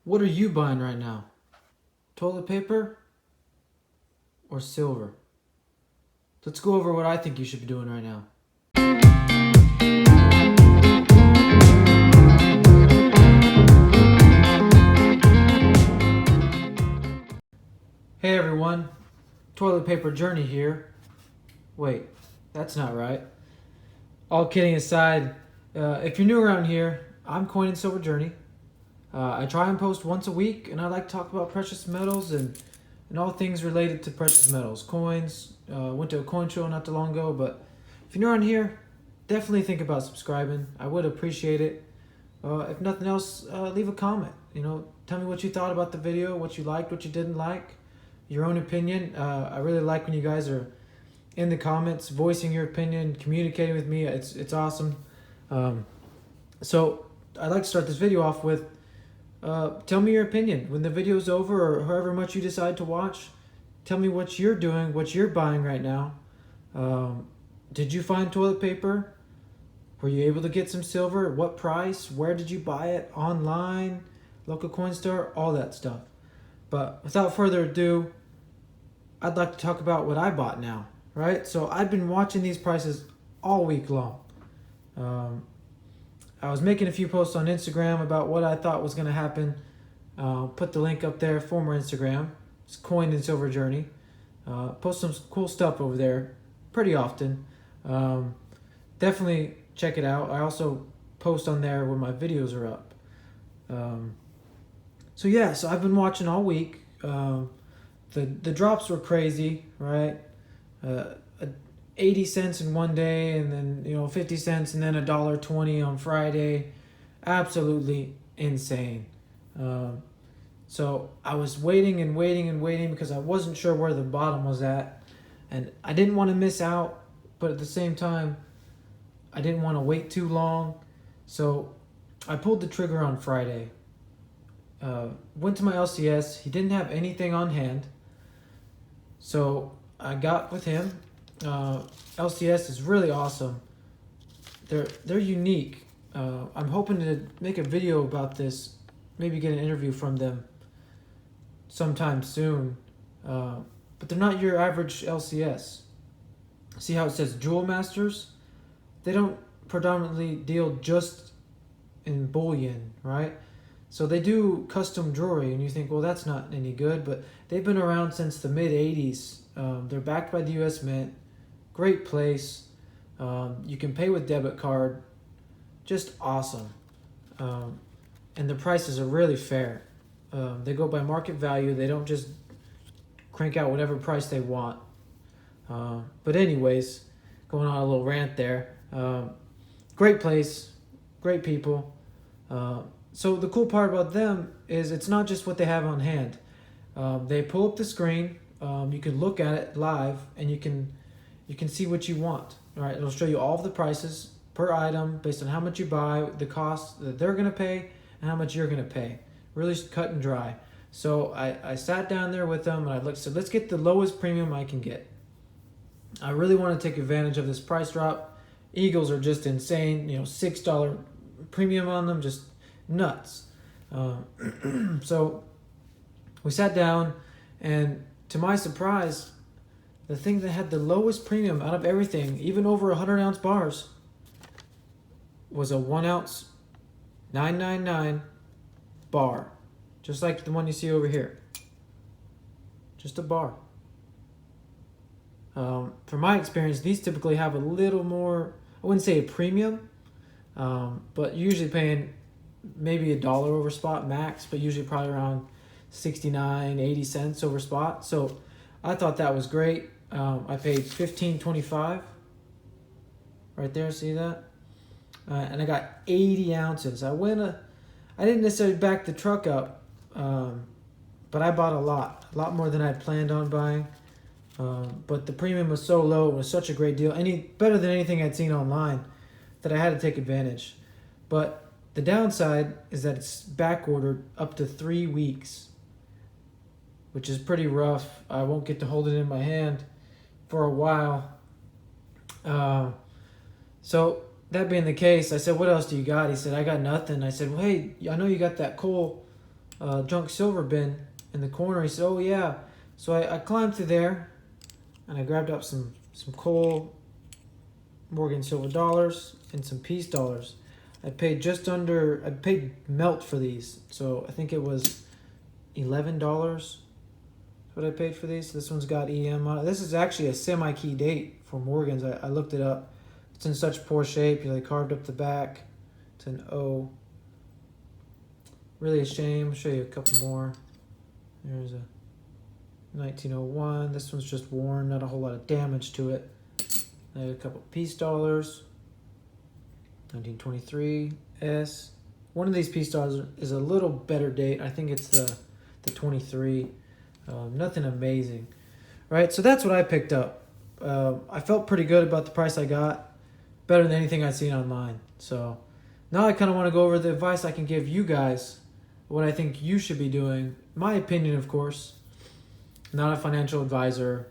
What are you buying right now? Toilet paper or silver? Let's go over what I think you should be doing right now. Hey everyone, Toilet Paper Journey here. Wait, that's not right. All kidding aside, if you're new around here, I'm Coinandsilverjourney. I try and post once a week, and I like to talk about precious metals and all things related to precious metals. Coins, went to a coin show not too long ago, but if you're new around here, definitely think about subscribing. I would appreciate it. If nothing else, leave a comment. Tell me what you thought about the video, what you liked, what you didn't like, your own opinion. I really like when you guys are in the comments, voicing your opinion, communicating with me. It's awesome. So I'd like to start this video off with tell me your opinion. When the video's over, or however much you decide to watch, tell me what you're doing, what you're buying right now. Did you find toilet paper? Were you able to get some silver? What price? Where did you buy it? Online? Local coin store? All that stuff. But without further ado, I'd like to talk about what I bought now, right? So I've been watching these prices all week long. I was making a few posts on Instagram about what I thought was going to happen. Put the link up there for my Instagram. It's Coinandsilverjourney. Post some cool stuff over there pretty often. Definitely check it out. I also post on there when my videos are up. So I've been watching all week. The drops were crazy, right? 80 cents in one day, and then 50 cents, and then $1.20 on Friday. Absolutely insane. So I was waiting and waiting and waiting because I wasn't sure where the bottom was at, and I didn't want to miss out, but at the same time I didn't want to wait too long. So I pulled the trigger on Friday. Went to my LCS. He didn't have anything on hand, so I got with him. LCS is really awesome. They're unique. I'm hoping to make a video about this, maybe get an interview from them sometime soon. But they're not your average LCS. See how it says Jewel Masters? They don't predominantly deal just in bullion, right? So they do custom jewelry, and you think, well, that's not any good, but they've been around since the mid-'80s. They're backed by the U.S. Mint. Great place. You can pay with debit card. Just awesome. And the prices are really fair. They go by market value. They don't just crank out whatever price they want. But anyways, going on a little rant there. Great place. Great people. So the cool part about them is it's not just what they have on hand. They pull up the screen. You can look at it live, and you can see what you want. All right, it'll show you all of the prices per item based on how much you buy, the cost that they're gonna pay, and how much you're gonna pay. Really cut and dry. So I sat down there with them, and I said, let's get the lowest premium I can get. I really want to take advantage of this price drop. Eagles are just insane. $6 premium on them, just nuts. So we sat down, and to my surprise, the thing that had the lowest premium out of everything, even over 100-ounce bars, was a 1 ounce 999 bar, just like the one you see over here. Just a bar. From my experience, these typically have a little more, I wouldn't say a premium, but usually paying maybe $1 over spot max, but usually probably around 69-80 cents over spot. So I thought that was great. I paid $15.25 right there. See that? And I got 80 ounces. I didn't necessarily back the truck up, but I bought a lot more than I had planned on buying. But the premium was so low, it was such a great deal, better than anything I'd seen online, that I had to take advantage. But the downside is that it's back ordered up to 3 weeks, which is pretty rough. I won't get to hold it in my hand for a while. So that being the case, I said, what else do you got? He said, I got nothing. I said, well, hey, I know you got that coal junk silver bin in the corner. He said, "Oh yeah." So I climbed through there, and I grabbed up some coal Morgan silver dollars and some peace dollars. I paid I paid melt for these, so I think it was $11. What I paid for these. This one's got EM on it. This is actually a semi-key date for Morgan's. I looked it up. It's in such poor shape. They carved up the back. It's an O. Really a shame. I'll show you a couple more. There's a 1901. This one's just worn. Not a whole lot of damage to it. A couple peace dollars. 1923 S. One of these peace dollars is a little better date. I think it's the 23. Nothing amazing, right? So that's what I picked up. I felt pretty good about the price I got, better than anything I'd seen online. So now I kind of want to go over the advice I can give you guys, what I think you should be doing. My opinion, of course, not a financial advisor,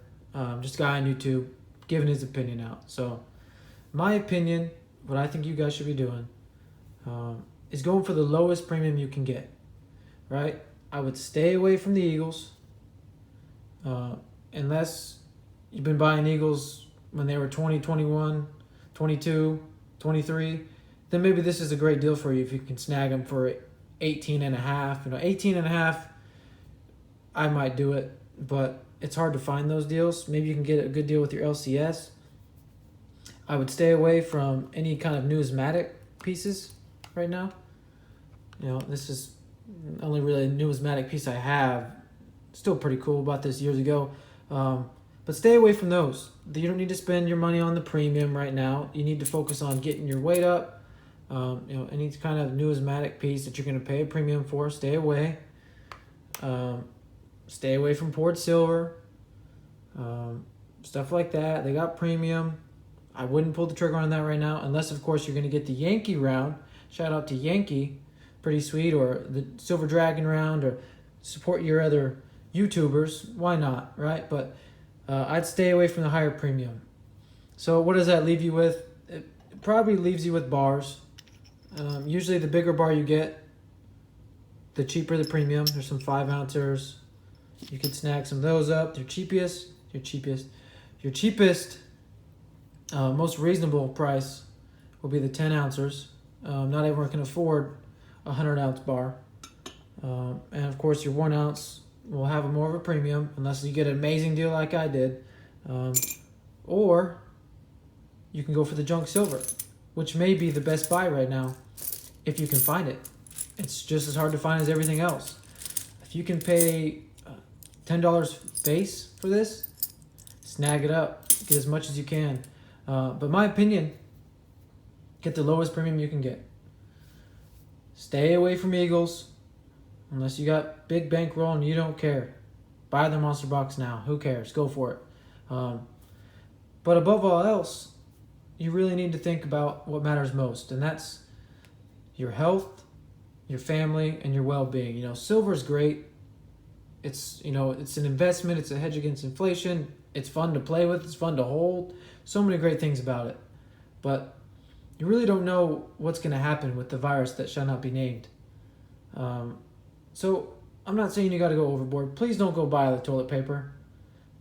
just a guy on YouTube giving his opinion out. So my opinion, what I think you guys should be doing, is going for the lowest premium you can get, right? I would stay away from the Eagles. Unless you've been buying Eagles when they were 20, 21, 22, 23, then maybe this is a great deal for you if you can snag them for 18 and a half. 18 and a half, I might do it, but it's hard to find those deals. Maybe you can get a good deal with your LCS. I would stay away from any kind of numismatic pieces right now. This is only really a numismatic piece I have. Still pretty cool about this years ago. But stay away from those. You don't need to spend your money on the premium right now. You need to focus on getting your weight up. Any kind of numismatic piece that you're going to pay a premium for, stay away. Stay away from poured silver. Stuff like that. They got premium. I wouldn't pull the trigger on that right now, unless, of course, you're going to get the Yankee round. Shout out to Yankee. Pretty sweet. Or the Silver Dragon round, or support your other YouTubers. Why not, right? But I'd stay away from the higher premium. So what does that leave you with? It probably leaves you with bars. Usually the bigger bar you get, the cheaper the premium. There's some 5-ouncers. You could snag some of those up. Your cheapest, most reasonable price will be the 10-ouncers. Not everyone can afford a 100-ounce bar. And of course your 1 ounce will have more of a premium unless you get an amazing deal like I did. Or you can go for the junk silver, which may be the best buy right now if you can find it. It's just as hard to find as everything else. If you can pay $10 face for this, snag it up. Get as much as you can. But my opinion, get the lowest premium you can get. Stay away from Eagles. Unless you got big bankroll and you don't care. Buy the monster box now. Who cares? Go for it. But above all else, you really need to think about what matters most. And that's your health, your family, and your well-being. Silver's great. It's an investment. It's a hedge against inflation. It's fun to play with. It's fun to hold. So many great things about it. But you really don't know what's going to happen with the virus that shall not be named. So I'm not saying you got to go overboard. Please don't go buy the toilet paper.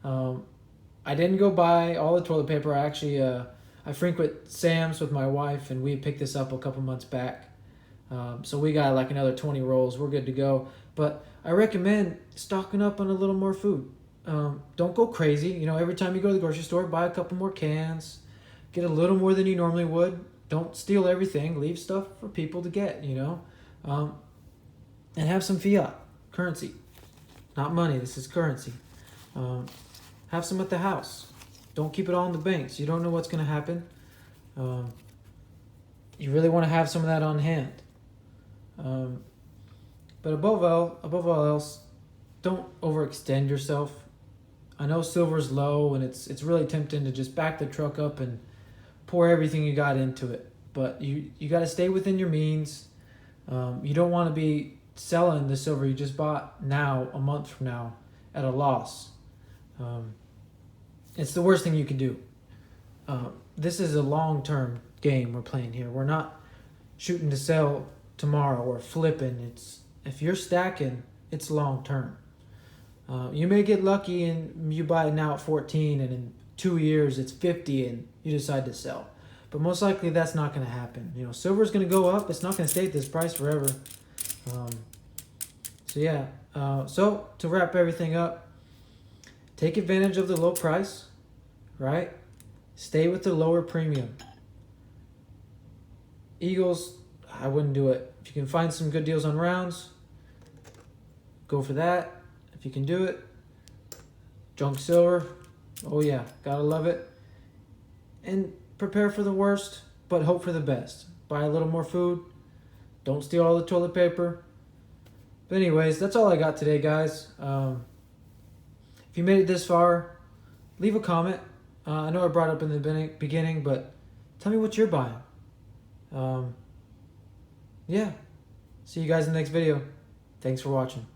I didn't go buy all the toilet paper. I actually I frequent Sam's with my wife, and we picked this up a couple months back. So we got like another 20 rolls. We're good to go. But I recommend stocking up on a little more food. Don't go crazy. Every time you go to the grocery store, buy a couple more cans. Get a little more than you normally would. Don't steal everything. Leave stuff for people to get, and have some fiat currency. Not money. This is currency. Have some at the house. Don't keep it all in the banks. You don't know what's going to happen. You really want to have some of that on hand. But above all else, don't overextend yourself. I know silver's low, and it's really tempting to just back the truck up and pour everything you got into it. But you got to stay within your means. You don't want to be selling the silver you just bought now, a month from now, at a loss. It's the worst thing you can do. This is a long-term game we're playing here. We're not shooting to sell tomorrow or flipping. If you're stacking, it's long term. You may get lucky and you buy it now at 14 and in 2 years it's 50 and you decide to sell. But most likely that's not going to happen. You know, silver's going to go up. It's not going to stay at this price forever. So yeah. So to wrap everything up, take advantage of the low price, right? Stay with the lower premium. Eagles, I wouldn't do it. If you can find some good deals on rounds, go for that. If you can do it. Junk silver, oh yeah, gotta love it. And prepare for the worst, but hope for the best. Buy a little more food. Don't steal all the toilet paper. But anyways, that's all I got today, guys. If you made it this far, leave a comment. I know I brought it up in the beginning, but tell me what you're buying. Yeah. See you guys in the next video. Thanks for watching.